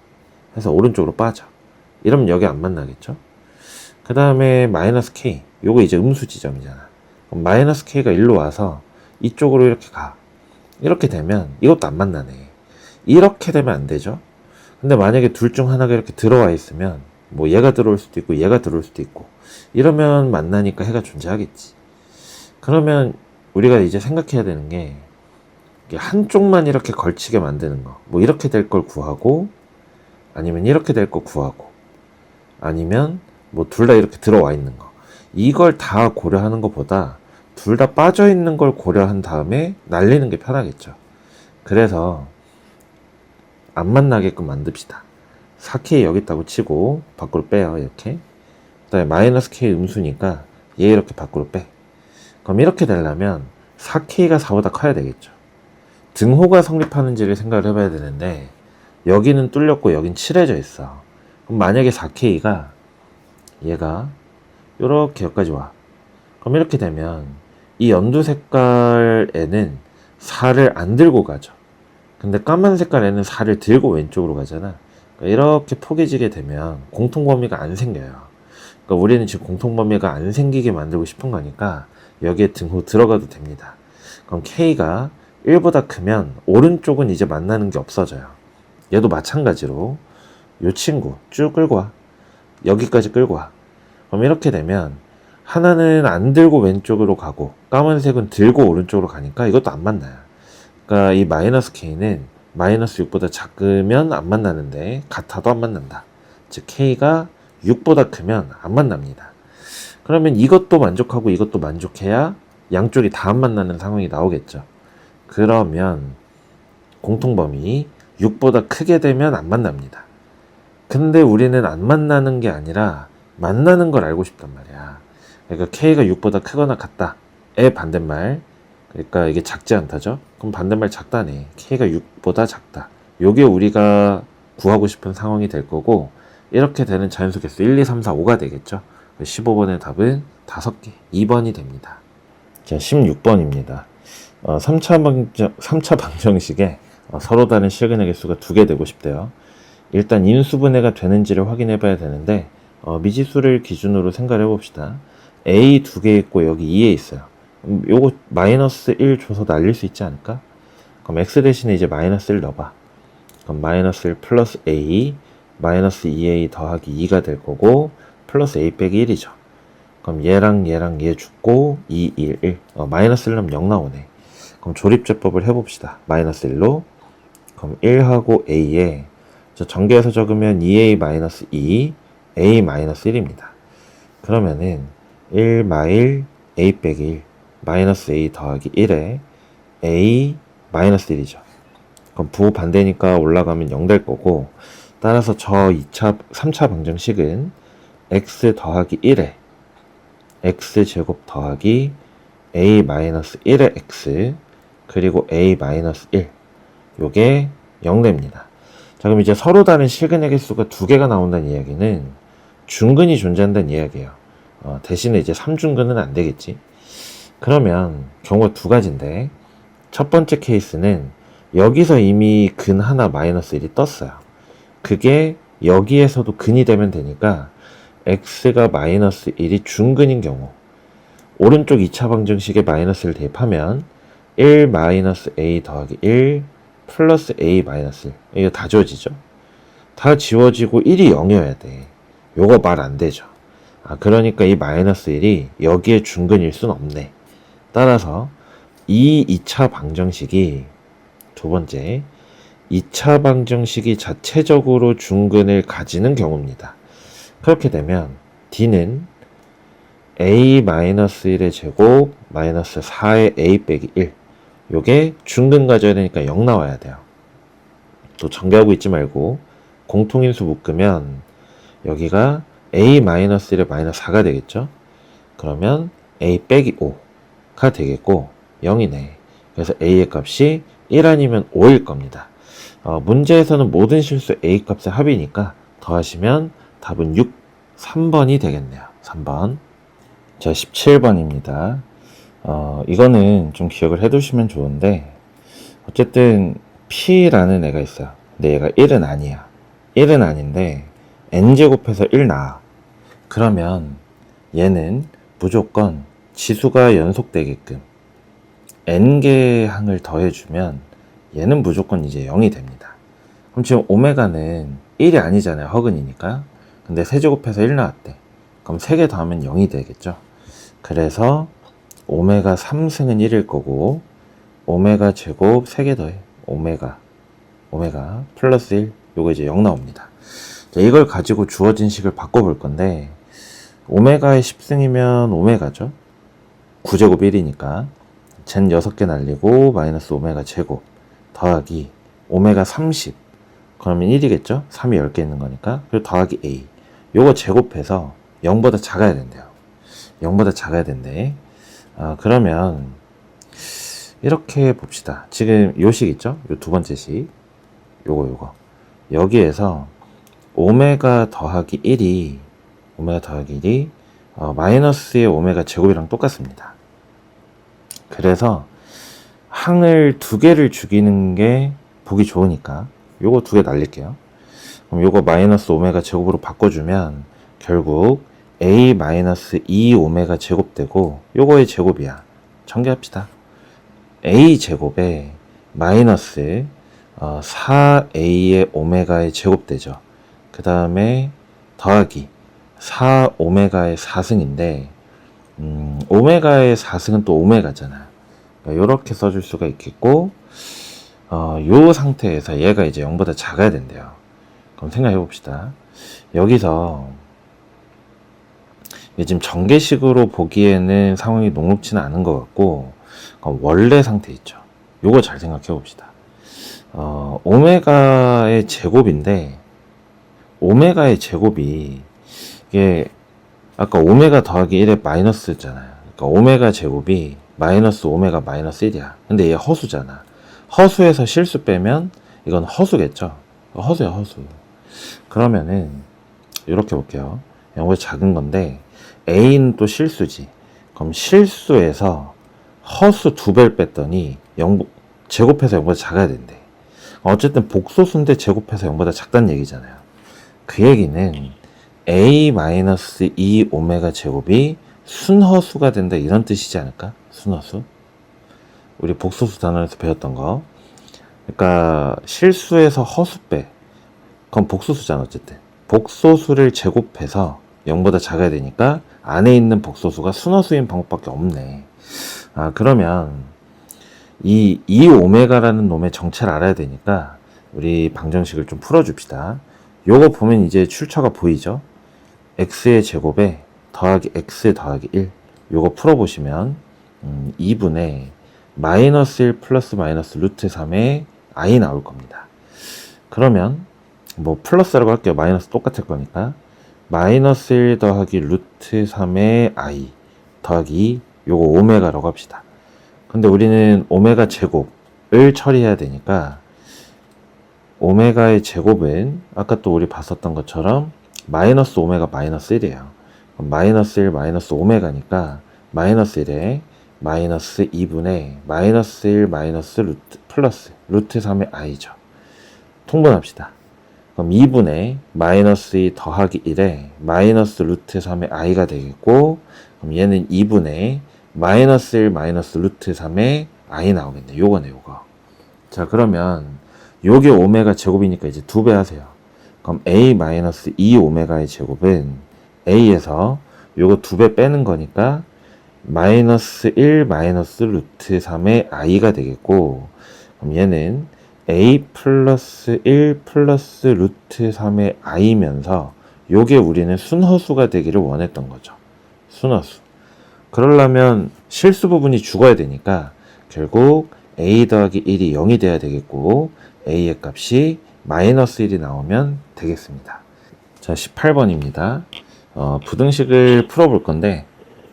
해서 오른쪽으로 빠져. 이러면 여기 안 만나겠죠. 그 다음에 마이너스 k, 요거 이제 음수 지점이잖아. 그럼 마이너스 k가 일로 와서 이쪽으로 이렇게 가. 이렇게 되면 이것도 안 만나네. 이렇게 되면 안 되죠. 근데 만약에 둘 중 하나가 이렇게 들어와 있으면 뭐 얘가 들어올 수도 있고 얘가 들어올 수도 있고, 이러면 만나니까 해가 존재하겠지. 그러면 우리가 이제 생각해야 되는 게 한쪽만 이렇게 걸치게 만드는 거. 뭐 이렇게 될 걸 구하고, 아니면 이렇게 될 걸 구하고, 아니면 뭐 둘 다 이렇게 들어와 있는 거. 이걸 다 고려하는 것보다 둘 다 빠져 있는 걸 고려한 다음에 날리는 게 편하겠죠. 그래서 안 만나게끔 만듭시다. 4k 여기 있다고 치고 밖으로 빼요. 이렇게. 그 다음에 마이너스 k 음수니까 얘 이렇게 밖으로 빼. 그럼 이렇게 되려면 4k가 4보다 커야 되겠죠. 등호가 성립하는지를 생각을 해봐야 되는데, 여기는 뚫렸고 여긴 칠해져 있어. 그럼 만약에 4k가 얘가 요렇게 여기까지 와. 그럼 이렇게 되면 이 연두 색깔 애는 4를 안 들고 가죠. 근데 까만 색깔 애는 4를 들고 왼쪽으로 가잖아. 그러니까 이렇게 포개지게 되면 공통범위가 안 생겨요. 그러니까 우리는 지금 공통범위가 안 생기게 만들고 싶은 거니까 여기에 등호 들어가도 됩니다. 그럼 k가 1보다 크면 오른쪽은 이제 만나는 게 없어져요. 얘도 마찬가지로 요 친구 쭉 끌고 와. 여기까지 끌고 와. 그럼 이렇게 되면 하나는 안 들고 왼쪽으로 가고 까만색은 들고 오른쪽으로 가니까 이것도 안 만나요. 그러니까 이 마이너스 k는 마이너스 6보다 작으면 안 만나는데 같아도 안 만난다. 즉 k가 6보다 크면 안 만납니다. 그러면 이것도 만족하고 이것도 만족해야 양쪽이 다 안 만나는 상황이 나오겠죠. 그러면 공통범위 6보다 크게 되면 안 만납니다. 근데 우리는 안 만나는 게 아니라 만나는 걸 알고 싶단 말이야. 그러니까 K가 6보다 크거나 같다의 반대말, 그러니까 이게 작지 않다죠. 그럼 반대말 작다네. K가 6보다 작다. 요게 우리가 구하고 싶은 상황이 될 거고, 이렇게 되는 자연수 개수 1, 2, 3, 4, 5가 되겠죠. 15번의 답은 5개, 2번이 됩니다. 자, 16번입니다. 3차 방정식에 서로 다른 실근의 개수가 2개 되고 싶대요. 일단 인수분해가 되는지를 확인해 봐야 되는데, 미지수를 기준으로 생각을 해봅시다. A 2개 있고 여기 2에 있어요. 요거 마이너스 1 줘서 날릴 수 있지 않을까? 그럼 x 대신에 이제 마이너스 1 넣어봐. 그럼 마이너스 1 플러스 a 마이너스 2a 더하기 2가 될 거고, 플러스 a 빼기 1이죠. 그럼 얘랑 얘 죽고 2, 1. 마이너스 1 넣으면 0 나오네. 그럼 조립제법을 해봅시다. 마이너스 1로. 그럼 1하고 a에 전개해서 적으면 2a 마이너스 2, a 마이너스 1입니다. 그러면은 1 마일 a 빼기 1 마이너스 a 더하기 1에 a 마이너스 1이죠. 그럼 부호 반대니까 올라가면 0 될 거고, 따라서 저 3차 방정식은 x 더하기 1에 x제곱 더하기 a 마이너스 1의 x 그리고 a 마이너스 1 요게 0 됩니다. 자, 그럼 이제 서로 다른 실근의 개수가 2개가 나온다는 이야기는 중근이 존재한다는 이야기예요. 대신에 이제 3중근은 안 되겠지. 그러면 경우가 2가지인데, 첫 번째 케이스는 여기서 이미 근 하나 마이너스 1이 떴어요. 그게 여기에서도 근이 되면 되니까 x가 마이너스 1이 중근인 경우, 오른쪽 2차 방정식에 마이너스를 대입하면 1 마이너스 a 더하기 1 플러스 a 마이너스 1, 이거 다 지워지죠. 다 지워지고 1이 0이어야 돼. 요거 말 안 되죠. 그러니까 이 마이너스 1이 여기에 중근일 순 없네. 따라서 이 2차 방정식이, 두 번째 2차 방정식이 자체적으로 중근을 가지는 경우입니다. 그렇게 되면 D는 a-1의 제곱 마이너스 4의 a 빼기 1, 요게 중근 가져야 되니까 0 나와야 돼요. 또 전개하고 있지 말고 공통인수 묶으면 여기가 a-1의 마이너스 4가 되겠죠. 그러면 a 빼기 5가 되겠고 0이네. 그래서 a의 값이 1 아니면 5일 겁니다. 문제에서는 모든 실수 a 값의 합이니까 더하시면 답은 6, 3번이 되겠네요. 3번. 자, 17번입니다. 이거는 좀 기억을 해두시면 좋은데, 어쨌든 P라는 애가 있어요. 근데 얘가 1은 아니야. 1은 아닌데 n제곱해서 1 나와. 그러면 얘는 무조건 지수가 연속되게끔 n개 항을 더해주면 얘는 무조건 이제 0이 됩니다. 그럼 지금 오메가는 1이 아니잖아요. 허근이니까. 근데 세제곱해서 1 나왔대. 그럼 3개 더하면 0이 되겠죠. 그래서 오메가 3승은 1일 거고, 오메가 제곱 3개 더해. 오메가 플러스 1, 요거 이제 0 나옵니다. 자, 이걸 가지고 주어진 식을 바꿔볼 건데, 오메가의 10승이면 오메가죠. 9제곱 1이니까 젠 6개 날리고 마이너스 오메가 제곱 더하기 오메가 30, 그러면 1이겠죠? 3이 10개 있는 거니까. 그리고 더하기 a, 요거 제곱해서 0보다 작아야 된대요. 0보다 작아야 된대. 그러면 이렇게 봅시다. 지금 요 식 있죠? 요 두 번째 식, 요거 여기에서 오메가 더하기 1이 마이너스의 오메가 제곱이랑 똑같습니다. 그래서 항을 2개를 죽이는 게 보기 좋으니까 요거 2개 날릴게요. 그럼 요거 마이너스 오메가 제곱으로 바꿔주면 결국 a 마이너스 2 오메가 제곱 되고, 요거의 제곱이야. 전개합시다. a 제곱에 마이너스 4a의 오메가의 제곱 되죠. 그 다음에 더하기 4 오메가의 4승인데, 오메가의 4승은 또 오메가잖아. 그러니까 요렇게 써줄 수가 있겠고, 요 상태에서 얘가 이제 0보다 작아야 된대요. 그럼 생각해 봅시다. 여기서 이게 지금 전개식으로 보기에는 상황이 녹록지는 않은 것 같고, 그럼 원래 상태 있죠. 요거 잘 생각해 봅시다. 오메가의 제곱인데, 오메가의 제곱이, 이게, 아까 오메가 더하기 1의 마이너스잖아요. 그러니까 오메가 제곱이 마이너스 오메가 마이너스 1이야. 근데 얘 허수잖아. 허수에서 실수 빼면 이건 허수겠죠. 허수야, 허수. 그러면은, 이렇게 볼게요. 영어가 작은 건데, A는 또 실수지. 그럼 실수에서 허수 2배를 뺐더니 제곱해서 0보다 작아야 된대. 어쨌든 복소수인데 제곱해서 0보다 작다는 얘기잖아요. 그 얘기는 A-2 오메가 제곱이 순허수가 된다 이런 뜻이지 않을까? 순허수? 우리 복소수 단원에서 배웠던 거. 그러니까 실수에서 허수 빼. 그럼 복소수잖아 어쨌든. 복소수를 제곱해서 0보다 작아야 되니까 안에 있는 복소수가 순허수인 방법밖에 없네. 그러면 이 2오메가라는 놈의 정체를 알아야 되니까 우리 방정식을 좀 풀어줍시다. 요거 보면 이제 출처가 보이죠? x의 제곱에 더하기 x 더하기 1 요거 풀어보시면 2분의 마이너스 1 플러스 마이너스 루트 3의 i 나올 겁니다. 그러면 뭐 플러스라고 할게요. 마이너스 똑같을 거니까 마이너스 1 더하기 루트 3의 i 더하기 2 요거 오메가라고 합시다. 근데 우리는 오메가 제곱을 처리해야 되니까 오메가의 제곱은 아까 또 우리 봤었던 것처럼 마이너스 오메가 마이너스 1이에요. 마이너스 1 마이너스 오메가니까 마이너스 1에 마이너스 2분의 마이너스 1 마이너스 루트 플러스 루트 3의 i죠. 통분합시다. 그럼 2분의 마이너스 2 더하기 1에 마이너스 루트 3의 i가 되겠고, 그럼 얘는 2분의 마이너스 1 마이너스 루트 3의 i 나오겠네. 요거네 요거. 자 그러면 요게 오메가 제곱이니까 이제 2배 하세요. 그럼 a 마이너스 2 오메가의 제곱은 a에서 요거 2배 빼는 거니까 마이너스 1 마이너스 루트 3의 i가 되겠고, 그럼 얘는 a 플러스 1 플러스 루트 3의 i면서 요게 우리는 순허수가 되기를 원했던 거죠. 순허수. 그러려면 실수 부분이 죽어야 되니까 결국 a 더하기 1이 0이 돼야 되겠고 a의 값이 마이너스 1이 나오면 되겠습니다. 자 18번입니다. 부등식을 풀어볼 건데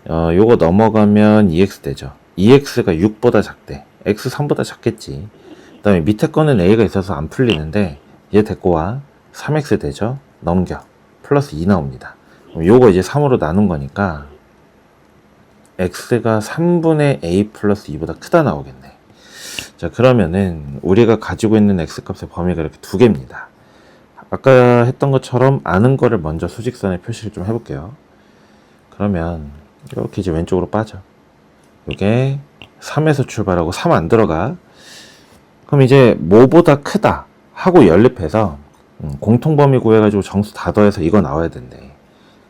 요거 넘어가면 2x 되죠. 2x가 6보다 작대. x 3보다 작겠지. 그 다음에 밑에 거는 a가 있어서 안 풀리는데 얘 데리고 와. 3x 되죠. 넘겨. 플러스 2 나옵니다. 요거 이제 3으로 나눈 거니까 x가 3분의 a 플러스 2보다 크다 나오겠네. 자 그러면은 우리가 가지고 있는 x값의 범위가 이렇게 두 개입니다. 아까 했던 것처럼 아는 거를 먼저 수직선에 표시를 좀 해볼게요. 그러면 이렇게 이제 왼쪽으로 빠져. 이게 3에서 출발하고 3 안 들어가. 그럼 이제 뭐보다 크다 하고 연립해서 공통범위 구해가지고 정수 다 더해서 이거 나와야 된대.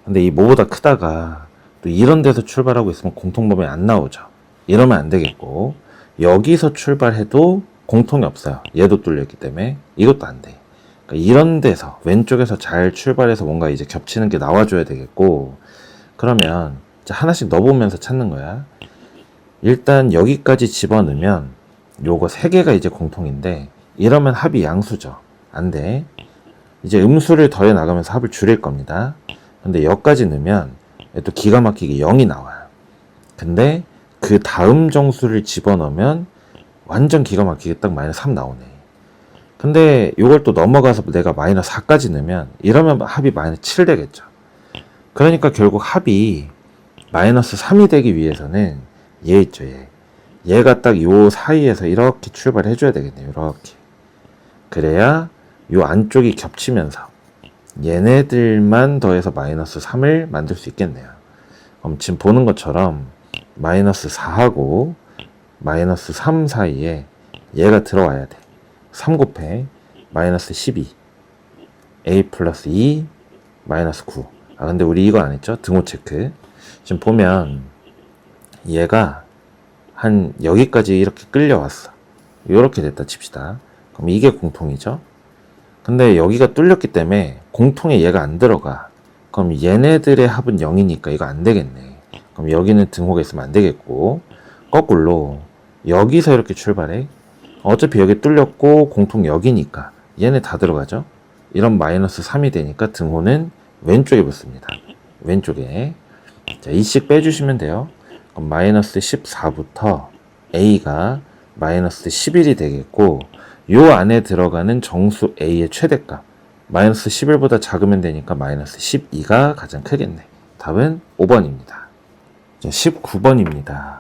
근데 이 뭐보다 크다가 또 이런 데서 출발하고 있으면 공통범위 안 나오죠. 이러면 안 되겠고 여기서 출발해도 공통이 없어요. 얘도 뚫려있기 때문에 이것도 안 돼. 그러니까 이런 데서 왼쪽에서 잘 출발해서 뭔가 이제 겹치는 게 나와줘야 되겠고, 그러면 하나씩 넣어보면서 찾는 거야. 일단 여기까지 집어넣으면 요거 3개가 이제 공통인데 이러면 합이 양수죠. 안 돼. 이제 음수를 더해 나가면서 합을 줄일 겁니다. 근데 여기까지 넣으면 또 기가 막히게 0이 나와요. 근데 그 다음 정수를 집어넣으면 완전 기가 막히게 딱 마이너스 3 나오네. 근데 이걸 또 넘어가서 내가 마이너스 4까지 넣으면 이러면 합이 마이너스 7 되겠죠. 그러니까 결국 합이 마이너스 3이 되기 위해서는 얘 있죠, 얘. 얘가 딱 요 사이에서 이렇게 출발해 줘야 되겠네요. 이렇게. 그래야 요 안쪽이 겹치면서 얘네들만 더해서 마이너스 3을 만들 수 있겠네요. 그럼 지금 보는 것처럼 마이너스 4하고 마이너스 3 사이에 얘가 들어와야 돼. 3 곱해 마이너스 12 a 플러스 2 마이너스 9. 근데 우리 이거 안 했죠? 등호 체크. 지금 보면 얘가 한 여기까지 이렇게 끌려왔어. 이렇게 됐다 칩시다. 그럼 이게 공통이죠? 근데 여기가 뚫렸기 때문에 공통에 얘가 안 들어가. 그럼 얘네들의 합은 0이니까 이거 안 되겠네. 그럼 여기는 등호가 있으면 안 되겠고, 거꾸로 여기서 이렇게 출발해. 어차피 여기 뚫렸고 공통 여기니까 얘네 다 들어가죠. 이런 마이너스 3이 되니까 등호는 왼쪽에 붙습니다. 왼쪽에. 자, 2씩 빼주시면 돼요. 그럼 마이너스 14부터 a가 마이너스 11이 되겠고, 요 안에 들어가는 정수 a의 최대값 마이너스 11보다 작으면 되니까 마이너스 12가 가장 크겠네. 답은 5번입니다. 19번입니다.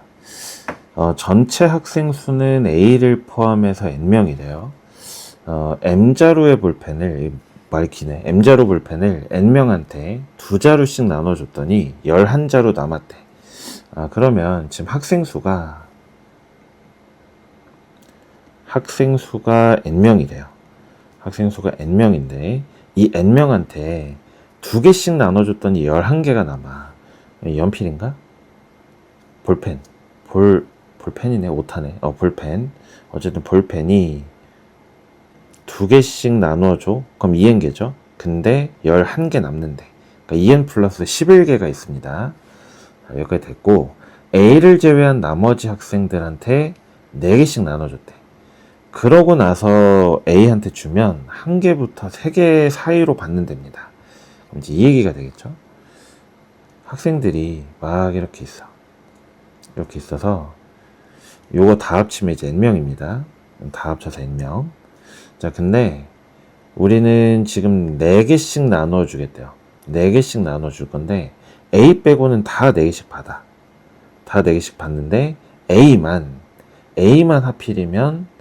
전체 학생 수는 A를 포함해서 N명이래요. M자루의 볼펜을, 말이 기네. M자루 볼펜을 N명한테 2자루씩 나눠줬더니 11자루 남았대. 그러면 지금 학생 수가 N명이래요. 학생 수가 N명인데, 이 N명한테 2개씩 나눠줬더니 11개가 남아. 연필인가? 볼펜이네. 오타네. 볼펜. 어쨌든 볼펜이 2개씩 나눠줘. 그럼 2n개죠. 근데 11개 남는데. 그러니까 2n 플러스 11개가 있습니다. 여기까지 됐고, A를 제외한 나머지 학생들한테 4개씩 나눠줬대. 그러고 나서 A한테 주면 1개부터 3개 사이로 받는답니다. 그럼 이제 이 얘기가 되겠죠. 학생들이 막 이렇게 있어. 이렇게 있어서 요거 다 합치면 이제 n명입니다. 다 합쳐서 n명. 자, 근데 우리는 지금 4개씩 나눠주겠대요. 4개씩 나눠줄 건데 A 빼고는 다 4개씩 받아. 다 4개씩 받는데 A만 하필이면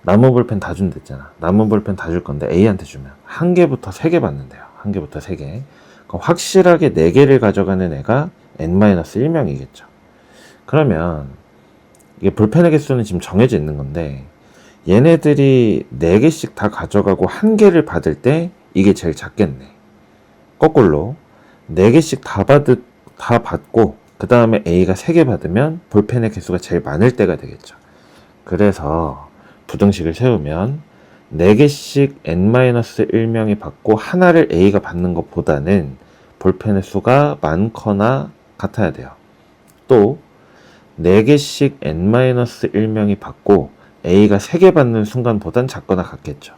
남은 볼펜 다 준댔잖아. 남은 볼펜 다 줄 건데 A한테 주면 1개부터 3개 받는데요. 1개부터 3개. 그럼 확실하게 4개를 가져가는 애가 n-1명이겠죠. 그러면 이게 볼펜의 개수는 지금 정해져 있는 건데, 얘네들이 4개씩 다 가져가고 1개를 받을 때 이게 제일 작겠네. 거꾸로 4개씩 다 받고 그 다음에 A가 3개 받으면 볼펜의 개수가 제일 많을 때가 되겠죠. 그래서 부등식을 세우면 4개씩 n-1명이 받고 하나를 A가 받는 것보다는 볼펜의 수가 많거나 같아야 돼요. 또 4개씩 n-1명이 받고 A가 3개 받는 순간보단 작거나 같겠죠.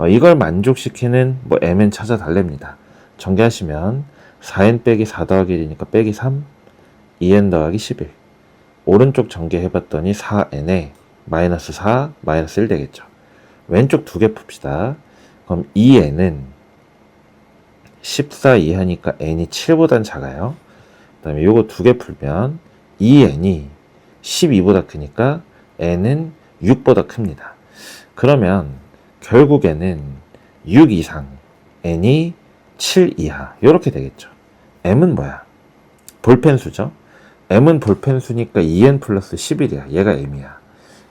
이걸 만족시키는 mn 찾아달랍니다. 전개하시면 4n 빼기 4 더하기 1이니까 빼기 3, 2n 더하기 11. 오른쪽 전개해봤더니 4n에 마이너스 4, 마이너스 1 되겠죠. 왼쪽 2개 풉시다. 그럼 2n은 14 이하니까 n이 7보단 작아요. 그 다음에 요거 2개 풀면 2n이 12보다 크니까 n은 6보다 큽니다. 그러면 결국에는 6 이상, n이 7 이하 이렇게 되겠죠. m은 뭐야? 볼펜 수죠. m은 볼펜 수니까 2n 플러스 11이야. 얘가 m이야.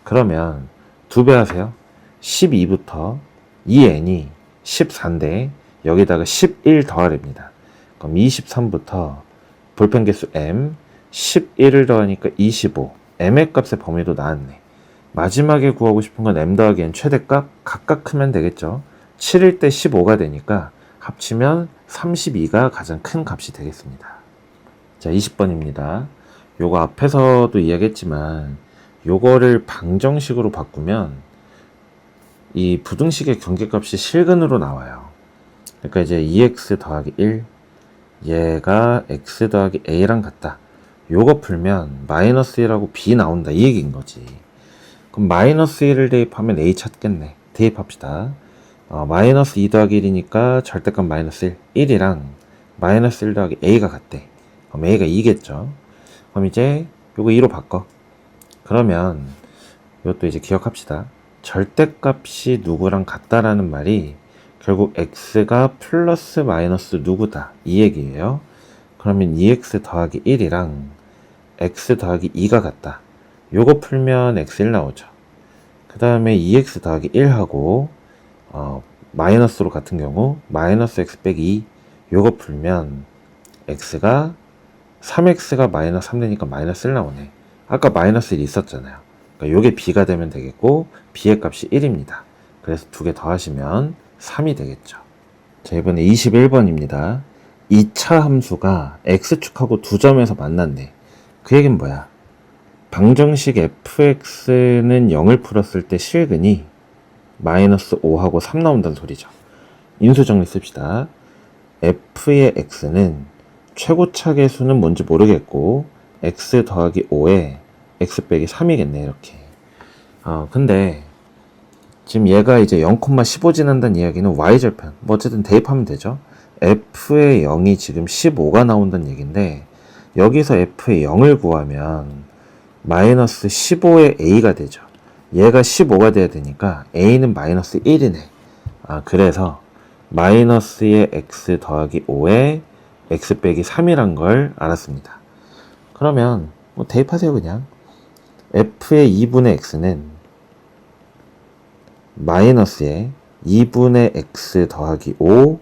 그러면 2배 하세요. 12부터 2n이 14인데 여기다가 11 더하랍니다. 그럼 23부터 볼펜 개수 m, 11을 더하니까 25. m의 값의 범위도 나왔네. 마지막에 구하고 싶은 건 m 더하기 n 최대값 각각 크면 되겠죠. 7일 때 15가 되니까 합치면 32가 가장 큰 값이 되겠습니다. 자, 20번입니다. 요거 앞에서도 이야기했지만 요거를 방정식으로 바꾸면 이 부등식의 경계값이 실근으로 나와요. 그러니까 이제 2x 더하기 1, 얘가 x 더하기 a랑 같다. 요거 풀면 마이너스 1하고 b 나온다, 이 얘기인 거지. 그럼 마이너스 1을 대입하면 a 찾겠네. 대입합시다. 마이너스 2 더하기 1이니까 절대값 마이너스 1, 1이랑 마이너스 1 더하기 a가 같대. 그럼 a가 2겠죠. 그럼 이제 요거 2로 바꿔. 그러면 이것도 이제 기억합시다. 절대값이 누구랑 같다라는 말이 결국 x가 플러스 마이너스 누구다, 이 얘기예요. 그러면 2x 더하기 1이랑 x 더하기 2가 같다. 요거 풀면 x1 나오죠. 그 다음에 2x 더하기 1하고 마이너스로 같은 경우 마이너스 x 빼기 2, 요거 풀면 x가 3x가 마이너스 3 되니까 마이너스 1 나오네. 아까 마이너스 1 있었잖아요. 그러니까 요게 b가 되면 되겠고 b의 값이 1입니다. 그래서 2개 더하시면 3이 되겠죠. 자, 이번에 21번입니다. 2차 함수가 x축하고 두 점에서 만난대. 그 얘기는 뭐야? 방정식 fx는 0을 풀었을 때 실근이 마이너스 5하고 3 나온다는 소리죠. 인수정리 씁시다. f의 x는 최고차 계수는 뭔지 모르겠고 x 더하기 5에 x 빼기 3이겠네 이렇게. 근데 지금 얘가 이제 0,15 지난다는 이야기는 y절편 뭐 어쨌든 대입하면 되죠. f의 0이 지금 15가 나온다는 얘기인데 여기서 f의 0을 구하면 마이너스 15의 a가 되죠. 얘가 15가 돼야 되니까 a는 마이너스 1이네. 그래서 마이너스의 x 더하기 5에 x 빼기 3이란 걸 알았습니다. 그러면 뭐 대입하세요 그냥. f의 2분의 x는 마이너스에 2분의 x 더하기 5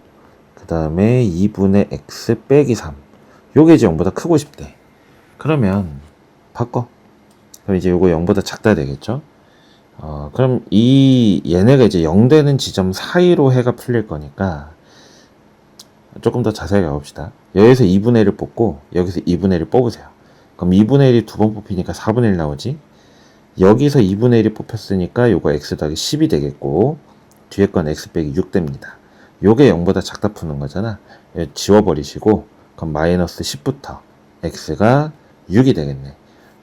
그 다음에 2분의 x 빼기 3 요게 이제 0보다 크고 싶대. 그러면 바꿔. 그럼 이제 요거 0보다 작다 되겠죠. 그럼 얘네가 이제 0 되는 지점 사이로 해가 풀릴 거니까 조금 더 자세하게 가봅시다. 여기서 2분의 1을 뽑고 여기서 2분의 1을 뽑으세요. 그럼 2분의 1이 두 번 뽑히니까 4분의 1 나오지. 여기서 2분의 1이 뽑혔으니까 요거 x 더하기 10이 되겠고 뒤에 건 x 빼기 6 됩니다. 요게 0보다 작다 푸는 거잖아. 지워버리시고 그럼 마이너스 10부터 x가 6이 되겠네.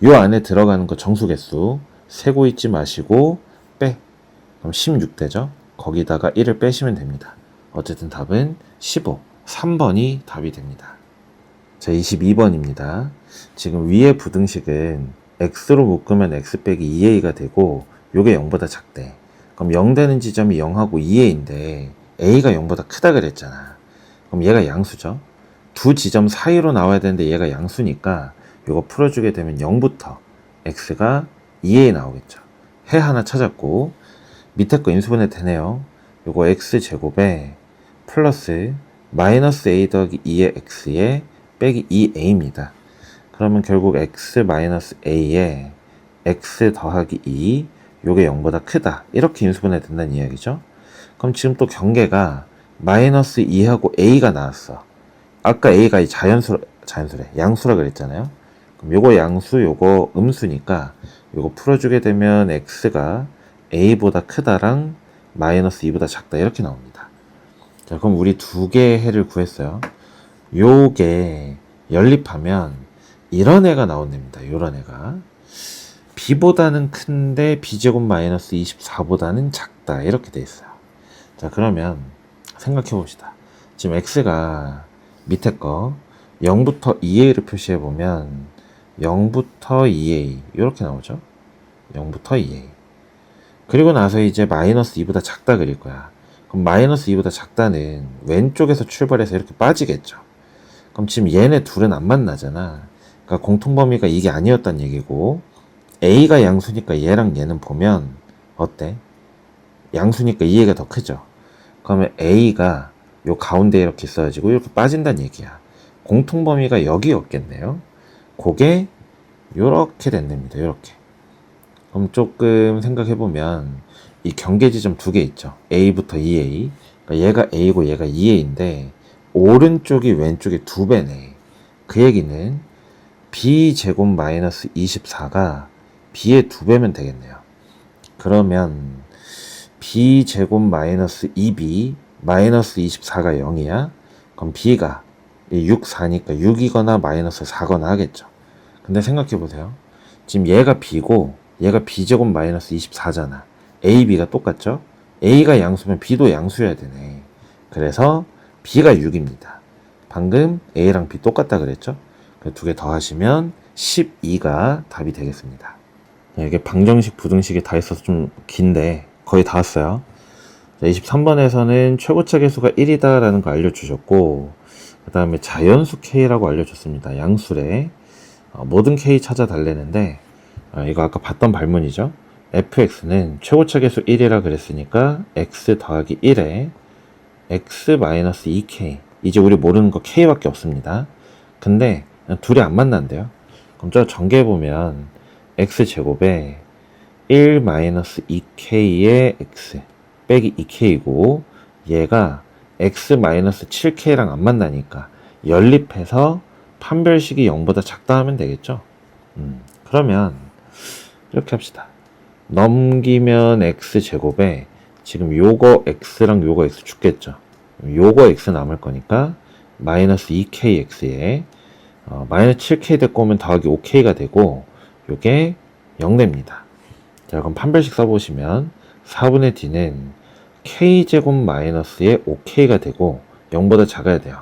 요 안에 들어가는 거 정수개수 세고 있지 마시고 빼. 그럼 16 되죠. 거기다가 1을 빼시면 됩니다. 어쨌든 답은 15. 3번이 답이 됩니다. 자, 22번입니다. 지금 위의 부등식은 x로 묶으면 x 빼기 2a가 되고 요게 0보다 작대. 그럼 0 되는 지점이 0하고 2a인데 a가 0보다 크다 그랬잖아. 그럼 얘가 양수죠. 두 지점 사이로 나와야 되는데 얘가 양수니까 요거 풀어주게 되면 0부터 x가 2a 나오겠죠. 해 하나 찾았고 밑에 거 인수분해 되네요. 요거 x제곱에 플러스 마이너스 a 더하기 2의 x에 빼기 2a입니다. 그러면 결국 x 마이너스 a에 x 더하기 2 요게 0보다 크다 이렇게 인수분해 된다는 이야기죠. 그럼 지금 또 경계가 마이너스 2하고 a가 나왔어. 아까 a가 이 자연수래 양수라 그랬잖아요. 그럼 요거 양수 요거 음수니까 요거 풀어주게 되면 x가 a보다 크다랑 마이너스 2보다 작다 이렇게 나옵니다. 자, 그럼 우리 두 개의 해를 구했어요. 요게 연립하면 이런 애가 나온답니다. 요런 애가 b보다는 큰데 b제곱 마이너스 24보다는 작다 이렇게 돼 있어요. 자, 그러면 생각해 봅시다. 지금 x가 밑에 거 0부터 2a를 표시해 보면 0부터 2a 이렇게 나오죠. 0부터 2a 그리고 나서 이제 마이너스 2보다 작다 그릴 거야. 그럼 마이너스 2보다 작다는 왼쪽에서 출발해서 이렇게 빠지겠죠. 그럼 지금 얘네 둘은 안 만나잖아. 그러니까 공통범위가 이게 아니었단 얘기고 a가 양수니까 얘랑 얘는 보면 어때? 양수니까 2a가 더 크죠. 그러면 a가 요 가운데 이렇게 있어가지고 이렇게 빠진다는 얘기야. 공통범위가 여기였겠네요. 그게 요렇게 된답니다. 요렇게. 그럼 조금 생각해보면 이 경계지점 두 개 있죠. a부터 2a. 그러니까 얘가 a고 얘가 2a인데 오른쪽이 왼쪽의 2배네. 그 얘기는 b제곱 마이너스 24가 b의 2배면 되겠네요. 그러면 b제곱 마이너스 2b 마이너스 24가 0이야. 그럼 b가 6, 4니까 6이거나 마이너스 4거나 하겠죠. 근데 생각해보세요. 지금 얘가 b고 얘가 b제곱 마이너스 24잖아. a, b가 똑같죠? a가 양수면 b도 양수여야 되네. 그래서 b가 6입니다. 방금 a랑 b 똑같다 그랬죠? 두 개 더하시면 12가 답이 되겠습니다. 이게 방정식, 부등식이 다 있어서 좀 긴데 거의 다 왔어요. 23번에서는 최고차 계수가 1이다 라는 거 알려주셨고 그 다음에 자연수 k라고 알려줬습니다. 양수래 모든 k 찾아달래는데 이거 아까 봤던 발문이죠. fx는 최고차 계수 1이라 그랬으니까 x 더하기 1에 x 마이너스 2k 이제 우리 모르는 거 k밖에 없습니다. 근데 둘이 안 만난대요. 그럼 저 전개해보면 x제곱에 1 마이너스 2k의 x 빼기 2k이고 얘가 x 마이너스 7k랑 안 만나니까 연립해서 판별식이 0보다 작다 하면 되겠죠. 그러면 이렇게 합시다. 넘기면 x제곱에 지금 요거 x랑 요거 x 죽겠죠. 요거 x 남을 거니까 마이너스 2kx에 마이너스 7k 데리고 오면 더하기 5k가 되고 요게 0 됩니다. 자, 그럼 판별식 써보시면 4분의 d는 k제곱 마이너스의 5k가 되고 0보다 작아야 돼요.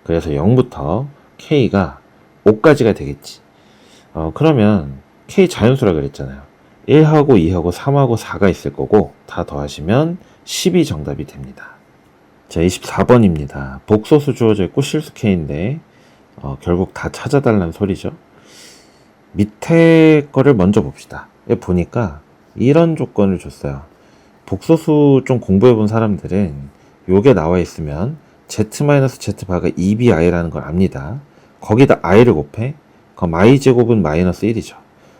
그래서 0부터 k가 5까지가 되겠지. 그러면 k 자연수라 그랬잖아요. 1하고 2하고 3하고 4가 있을 거고 다 더하시면 10이 정답이 됩니다. 자, 24번입니다. 복소수 주어져 있고 실수 k인데 결국 다 찾아달라는 소리죠. 밑에 거를 먼저 봅시다. 보니까 이런 조건을 줬어요. 복소수 좀 공부해 본 사람들은 요게 나와 있으면 z-z바가 2bi라는 걸 압니다. 거기다 i를 곱해. 그럼 i제곱은 마이너스 1이죠.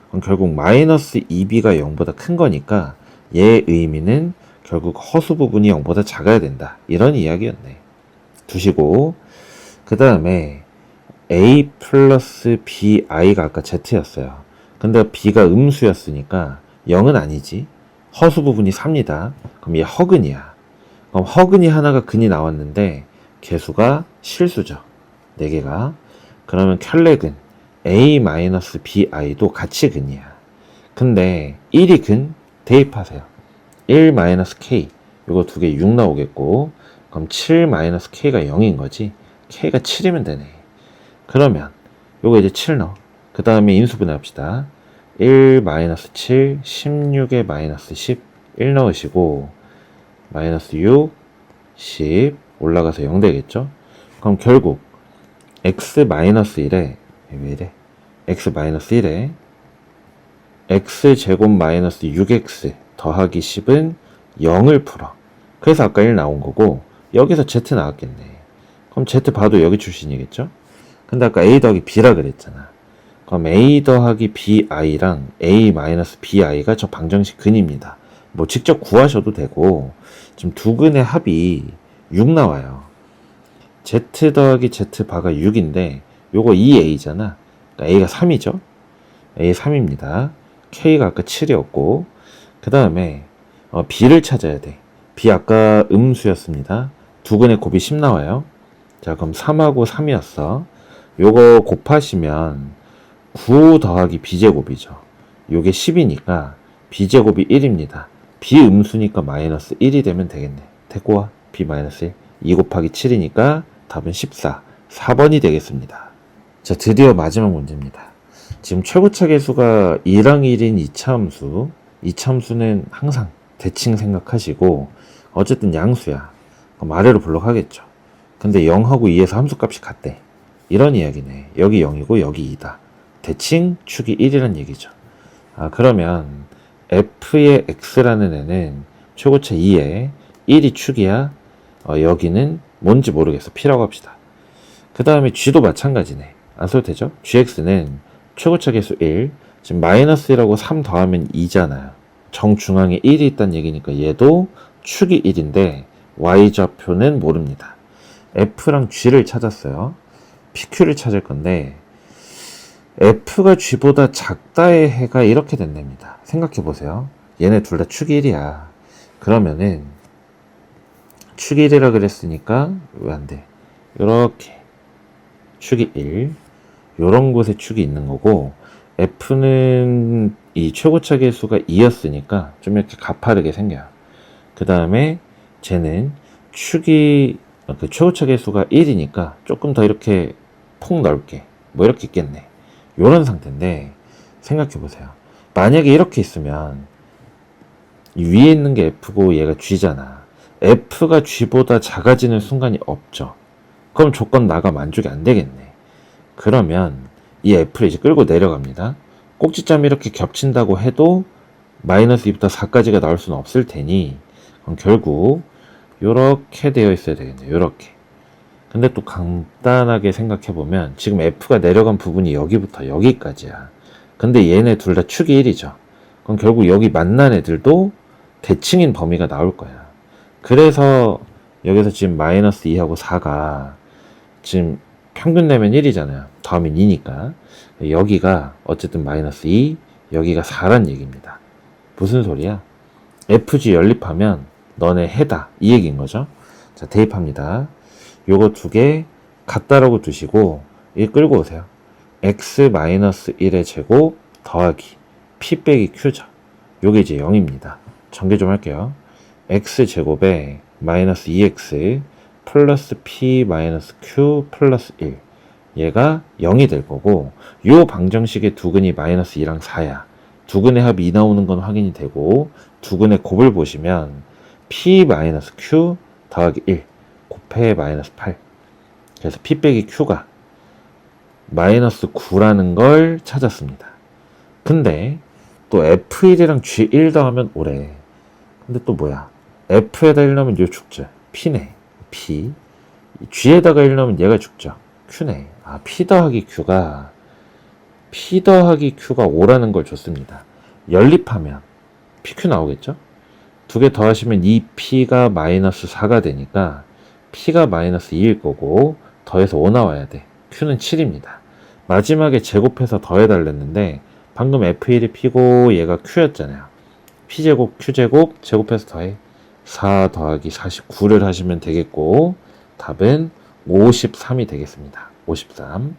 그럼 결국 마이너스 2b가 0보다 큰 거니까 얘의 의미는 결국 허수 부분이 0보다 작아야 된다. 이런 이야기였네. 두시고 그 다음에 a 플러스 bi가 아까 z였어요. 근데 b가 음수였으니까 0은 아니지. 허수 부분이 3이다. 그럼 얘 허근이야. 그럼 허근이 하나가 근이 나왔는데 개수가 실수죠. 4개가. 그러면 켤레근 a-bi도 같이 근이야. 근데 1이 근 대입하세요. 1-k 요거 두 개 6 나오겠고 그럼 7-k가 0인 거지. k가 7이면 되네. 그러면 요거 이제 7 넣어. 그 다음에 인수분해 합시다. 1-7 16에 마이너스 10 1 넣으시고 마이너스 6 10 올라가서 0 되겠죠. 그럼 결국 x-1에 왜 이래? x-1에 x제곱 마이너스 6x 더하기 10은 0을 풀어. 그래서 아까 1 나온 거고 여기서 z 나왔겠네. 그럼 z 봐도 여기 출신이겠죠? 근데 아까 a 더하기 b라 그랬잖아. 그럼 a 더하기 bi랑 a 마이너스 bi가 저 방정식 근입니다. 뭐 직접 구하셔도 되고 지금 두 근의 합이 6 나와요. z 더하기 z바가 6인데 요거 2a잖아. 그러니까 a가 3이죠. a 3입니다. k가 아까 7이었고 그 다음에 b를 찾아야 돼. b 아까 음수였습니다. 두 근의 곱이 10 나와요. 자, 그럼 3하고 3이었어. 요거 곱하시면 9 더하기 b제곱이죠. 요게 10이니까 b제곱이 1입니다. 비음수니까 마이너스 1이 되면 되겠네. 됐고 와 b 마이너스 1. 2 곱하기 7이니까 답은 14. 4번이 되겠습니다. 자, 드디어 마지막 문제입니다. 지금 최고차 계수가 2랑 1인 2차 함수. 2차 함수는 항상 대칭 생각하시고 어쨌든 양수야. 그럼 아래로 블록하겠죠. 근데 0하고 2에서 함수값이 같대. 이런 이야기네. 여기 0이고 여기 2다. 대칭 축이 1이란 얘기죠. 그러면 f의 x라는 애는 최고차 2에 1이 축이야. 여기는 뭔지 모르겠어. p라고 합시다. 그 다음에 g도 마찬가지네. 안 써도 되죠? gx는 최고차 계수 1. 지금 마이너스 1하고 3 더하면 2잖아요. 정중앙에 1이 있다는 얘기니까 얘도 축이 1인데 y좌표는 모릅니다. f랑 g를 찾았어요. pq를 찾을 건데 f가 g보다 작다의 해가 이렇게 된답니다. 생각해보세요. 얘네 둘 다 축이 1이야. 그러면은 축이 1이라 그랬으니까 왜 안 돼? 이렇게 축이 1 요런 곳에 축이 있는 거고 f는 이 최고차 계수가 2였으니까 좀 이렇게 가파르게 생겨요. 그 다음에 쟤는 축이 그 최고차 계수가 1이니까 조금 더 이렇게 폭 넓게 뭐 이렇게 있겠네. 요런 상태인데 생각해보세요. 만약에 이렇게 있으면 이 위에 있는 게 f고 얘가 g잖아. f가 g보다 작아지는 순간이 없죠. 그럼 조건 나가 만족이 안 되겠네. 그러면 이 f를 이제 끌고 내려갑니다. 꼭지점이 이렇게 겹친다고 해도 마이너스 2부터 4까지가 나올 수는 없을 테니 그럼 결국 요렇게 되어 있어야 되겠네요. 요렇게. 근데 또 간단하게 생각해보면 지금 f가 내려간 부분이 여기부터 여기까지야. 근데 얘네 둘 다 축이 1이죠. 그럼 결국 여기 만난 애들도 대칭인 범위가 나올 거야. 그래서 여기서 지금 마이너스 2하고 4가 지금 평균 내면 1이잖아요. 더하면 2니까. 여기가 어쨌든 마이너스 2, 여기가 4란 얘기입니다. 무슨 소리야? FG 연립하면 너네 해다. 이 얘기인 거죠. 자, 대입합니다. 요거 두 개 같다라고 두시고, 이 끌고 오세요. x-1의 제곱 더하기 p 빼기 q죠. 요게 이제 0입니다. 전개 좀 할게요. x제곱에 마이너스 2x 플러스 p 마이너스 q 플러스 1. 얘가 0이 될 거고, 요 방정식의 두근이 마이너스 2랑 4야. 두근의 합이 2 나오는 건 확인이 되고, 두근의 곱을 보시면 p 마이너스 q 더하기 1 곱해 마이너스 8. 그래서 p 빼기 q가 마이너스 9라는 걸 찾았습니다. 근데 또 F1이랑 G1 더하면 오래. 근데 또 뭐야? F에다 1 넣으면 요 죽죠. P네. P. G에다가 1 넣으면 얘가 죽죠. Q네. 아, P 더하기 Q가 5라는 걸 줬습니다. 연립하면 PQ 나오겠죠? 두 개 더하시면 이 P가 마이너스 4가 되니까 P가 마이너스 2일 거고 더해서 5 나와야 돼. Q는 7입니다. 마지막에 제곱해서 더해달랬는데 방금 F1이 P고 얘가 Q였잖아요. P제곱, Q제곱, 제곱해서 더해. 4 더하기 49를 하시면 되겠고 답은 53이 되겠습니다. 53.